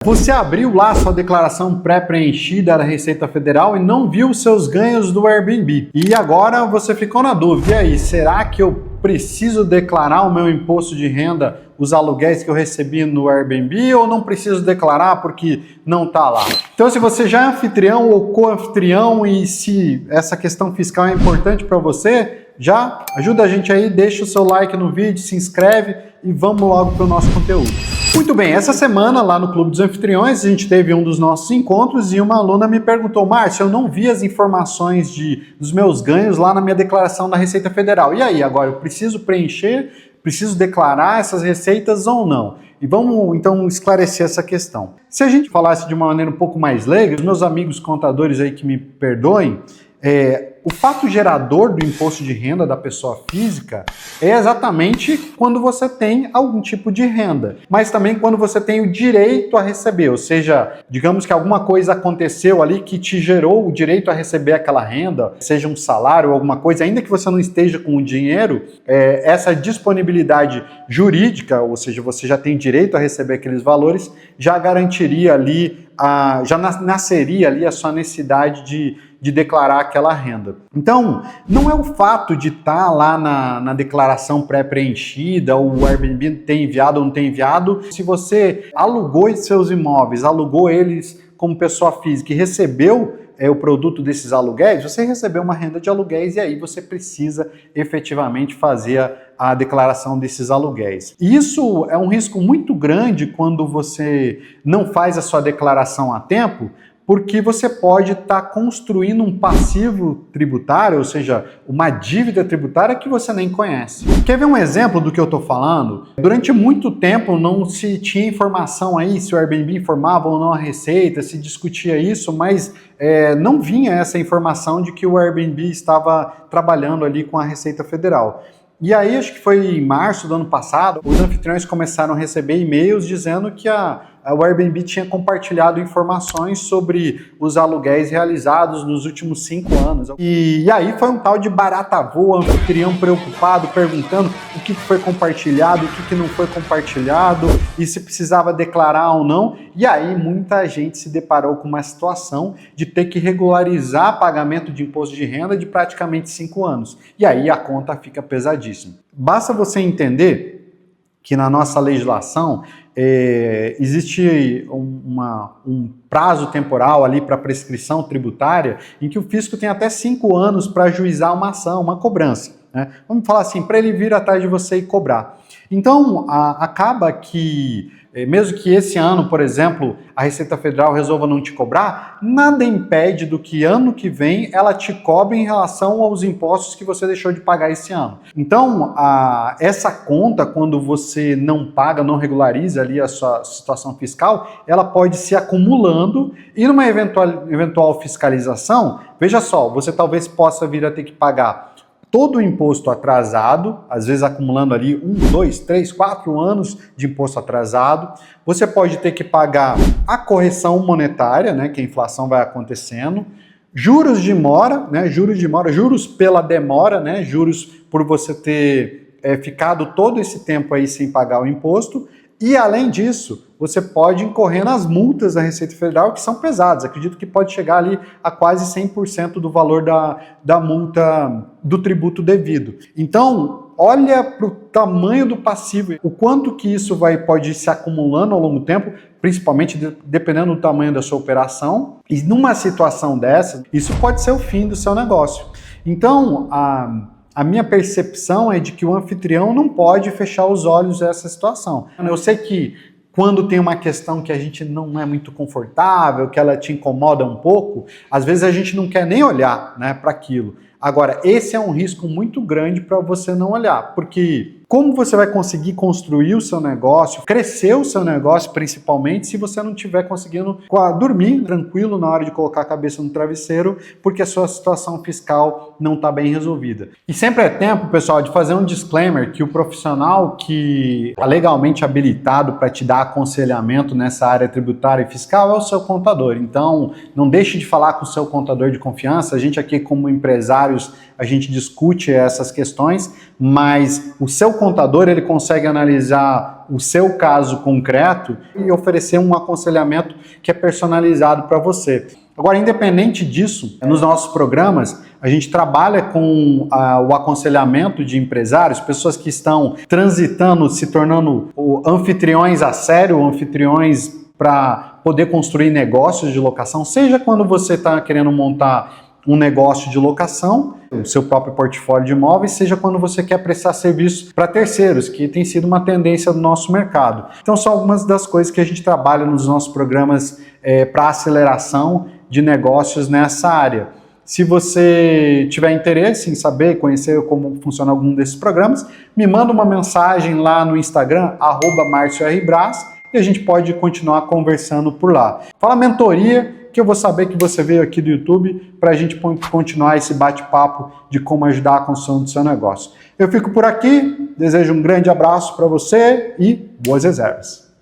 Você abriu lá sua declaração pré-preenchida da Receita Federal e não viu os seus ganhos do Airbnb. E agora você ficou na dúvida, e aí, será que eu preciso declarar o meu imposto de renda, os aluguéis que eu recebi no Airbnb, ou não preciso declarar porque não está lá? Então, se você já é anfitrião ou co-anfitrião e se essa questão fiscal é importante para você, já ajuda a gente aí, deixa o seu like no vídeo, se inscreve e vamos logo para o nosso conteúdo. Muito bem, essa semana lá no Clube dos Anfitriões a gente teve um dos nossos encontros e uma aluna me perguntou: Márcio, eu não vi as informações dos meus ganhos lá na minha declaração da Receita Federal. E aí, agora eu preciso preencher, preciso declarar essas receitas ou não? E vamos então esclarecer essa questão. Se a gente falasse de uma maneira um pouco mais leiga, os meus amigos contadores aí que me perdoem, o fato gerador do imposto de renda da pessoa física é exatamente quando você tem algum tipo de renda, mas também quando você tem o direito a receber, ou seja, digamos que alguma coisa aconteceu ali que te gerou o direito a receber aquela renda, seja um salário ou alguma coisa, ainda que você não esteja com o dinheiro, essa disponibilidade jurídica, ou seja, você já tem direito a receber aqueles valores, já garantiria ali, já nasceria ali a sua necessidade de declarar aquela renda. Então, não é o fato de estar lá na declaração pré-preenchida, o Airbnb ter enviado ou não ter enviado. Se você alugou seus imóveis, alugou eles como pessoa física e recebeu o produto desses aluguéis, você recebeu uma renda de aluguéis e aí você precisa efetivamente fazer a declaração desses aluguéis. Isso é um risco muito grande quando você não faz a sua declaração a tempo, porque você pode estar construindo um passivo tributário, ou seja, uma dívida tributária que você nem conhece. Quer ver um exemplo do que eu estou falando? Durante muito tempo não se tinha informação aí se o Airbnb informava ou não a Receita, se discutia isso, mas não vinha essa informação de que o Airbnb estava trabalhando ali com a Receita Federal. E aí, acho que foi em março do ano passado, os anfitriões começaram a receber e-mails dizendo que o Airbnb tinha compartilhado informações sobre os aluguéis realizados nos últimos 5 anos. E aí foi um tal de barata voa, anfitrião preocupado, perguntando o que foi compartilhado, o que não foi compartilhado, e se precisava declarar ou não. E aí muita gente se deparou com uma situação de ter que regularizar pagamento de imposto de renda de praticamente 5 anos. E aí a conta fica pesadíssima. Basta você entender que na nossa legislação existe um prazo temporal ali para prescrição tributária em que o fisco tem até 5 anos para ajuizar uma ação, uma cobrança, né? Vamos falar assim, para ele vir atrás de você e cobrar. Então, acaba que, mesmo que esse ano, por exemplo, a Receita Federal resolva não te cobrar, nada impede do que ano que vem ela te cobre em relação aos impostos que você deixou de pagar esse ano. Então, essa conta, quando você não paga, não regulariza ali a sua situação fiscal, ela pode se acumulando e numa eventual fiscalização, veja só, você talvez possa vir a ter que pagar todo o imposto atrasado, às vezes acumulando ali 1, 2, 3, 4 anos de imposto atrasado. Você pode ter que pagar a correção monetária, né, que a inflação vai acontecendo, juros de mora, né, juros pela demora, né, juros por você ter ficado todo esse tempo aí sem pagar o imposto. E, além disso, você pode incorrer nas multas da Receita Federal, que são pesadas. Acredito que pode chegar ali a quase 100% do valor da multa do tributo devido. Então, olha para o tamanho do passivo, o quanto que isso pode ir se acumulando ao longo do tempo, principalmente dependendo do tamanho da sua operação. E numa situação dessa, isso pode ser o fim do seu negócio. Então, a minha percepção é de que o anfitrião não pode fechar os olhos a essa situação. Eu sei que quando tem uma questão que a gente não é muito confortável, que ela te incomoda um pouco, às vezes a gente não quer nem olhar, né, para aquilo. Agora, esse é um risco muito grande para você não olhar, porque como você vai conseguir construir o seu negócio, crescer o seu negócio principalmente, se você não estiver conseguindo dormir tranquilo na hora de colocar a cabeça no travesseiro, porque a sua situação fiscal não está bem resolvida. E sempre é tempo, pessoal, de fazer um disclaimer que o profissional que é legalmente habilitado para te dar aconselhamento nessa área tributária e fiscal é o seu contador. Então, não deixe de falar com o seu contador de confiança. A gente aqui, como empresários, a gente discute essas questões, mas o seu contador ele consegue analisar o seu caso concreto e oferecer um aconselhamento que é personalizado para você. Agora, independente disso, nos nossos programas, a gente trabalha com o aconselhamento de empresários, pessoas que estão transitando, se tornando anfitriões a sério, anfitriões para poder construir negócios de locação, seja quando você está querendo montar um negócio de locação, o seu próprio portfólio de imóveis, seja quando você quer prestar serviço para terceiros, que tem sido uma tendência do nosso mercado. Então, são algumas das coisas que a gente trabalha nos nossos programas para aceleração de negócios nessa área. Se você tiver interesse em saber, conhecer como funciona algum desses programas, me manda uma mensagem lá no Instagram, @MárcioRBraz, e a gente pode continuar conversando por lá. Fala mentoria, que eu vou saber que você veio aqui do YouTube para a gente continuar esse bate-papo de como ajudar a construção do seu negócio. Eu fico por aqui, desejo um grande abraço para você e boas reservas.